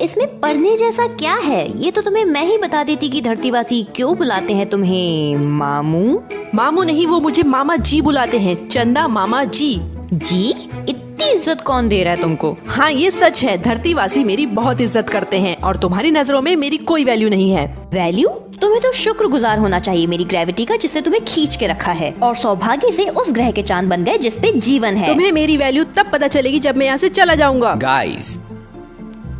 इसमें पढ़ने जैसा क्या है? ये तो तुम्हें मैं ही बता देती कि धरतीवासी क्यों बुलाते हैं तुम्हें मामू। मामू नहीं, वो मुझे मामा जी बुलाते हैं। चंदा मामा जी। जी? इतनी इज्जत कौन दे रहा है तुमको? हाँ ये सच है, धरतीवासी मेरी बहुत इज्जत करते हैं और तुम्हारी नजरों में मेरी कोई वैल्यू नहीं है। वैल्यू? तुम्हें तो शुक्रगुजार होना चाहिए मेरी ग्रेविटी का, जिससे तुम्हें खींच के रखा है और सौभाग्य से उस ग्रह के चांद बन गए जिस पे जीवन है। तुम्हें मेरी वैल्यू तब पता चलेगी जब मैं यहाँ से चला जाऊंगा। गाइस,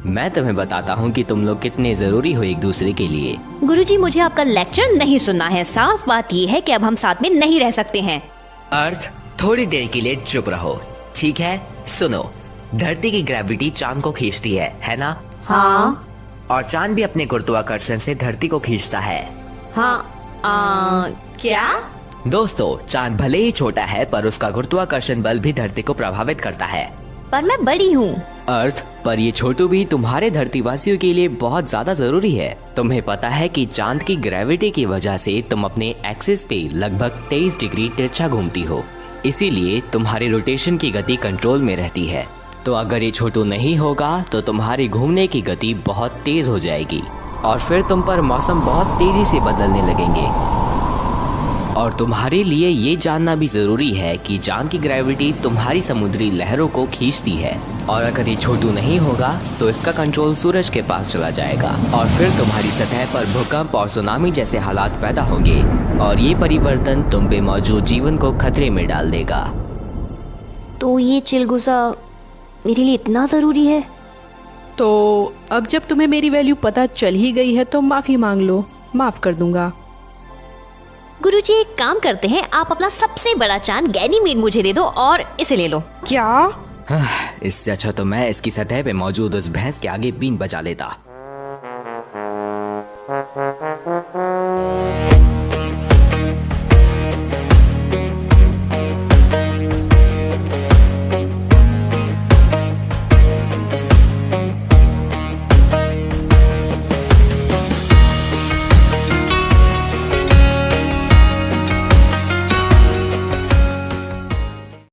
मैं तुम्हें बताता हूँ कि तुम लोग कितने जरूरी हो एक दूसरे के लिए। गुरुजी, मुझे आपका लेक्चर नहीं सुनना है। साफ बात ये है कि अब हम साथ में नहीं रह सकते हैं। अर्थ, थोड़ी देर के लिए चुप रहो, ठीक है? सुनो, धरती की ग्रेविटी चांद को खींचती है ना? हाँ। और चांद भी अपने गुरुत्वाकर्षण से धरती को खींचता है। हाँ। क्या? दोस्तों, चांद भले ही छोटा है पर उसका गुरुत्वाकर्षण बल भी धरती को प्रभावित करता है। पर मैं बड़ी हूँ। अर्थ, पर ये छोटू भी तुम्हारे धरतीवासियों के लिए बहुत ज्यादा जरूरी है। तुम्हें पता है कि चांद की ग्रेविटी की वजह से तुम अपने एक्सिस पे लगभग 23 डिग्री तिरछा घूमती हो, इसीलिए तुम्हारी रोटेशन की गति कंट्रोल में रहती है। तो अगर ये छोटू नहीं होगा तो तुम्हारी घूमने की गति बहुत तेज हो जाएगी और फिर तुम पर मौसम बहुत तेजी से बदलने लगेंगे। और तुम्हारे लिए ये जानना भी जरूरी है कि चांद की ग्रेविटी तुम्हारी समुद्री लहरों को खींचती है, और अगर ये छोटू नहीं होगा तो इसका कंट्रोल सूरज के पास चला जाएगा और फिर तुम्हारी सतह पर भूकंप और सुनामी जैसे हालात पैदा होंगे और ये परिवर्तन तुम पे मौजूद जीवन को खतरे में डाल देगा। तो ये चिलगुजा मेरे लिए इतना जरूरी है? तो अब जब तुम्हें मेरी वैल्यू पता चल ही गई है तो माफी मांग लो, माफ कर दूंगा। गुरुजी, एक काम करते हैं, आप अपना सबसे बड़ा चांद गैनीमेड मुझे दे दो और इसे ले लो। क्या? इससे अच्छा तो मैं इसकी सतह पे मौजूद उस भैंस के आगे बीन बजा लेता।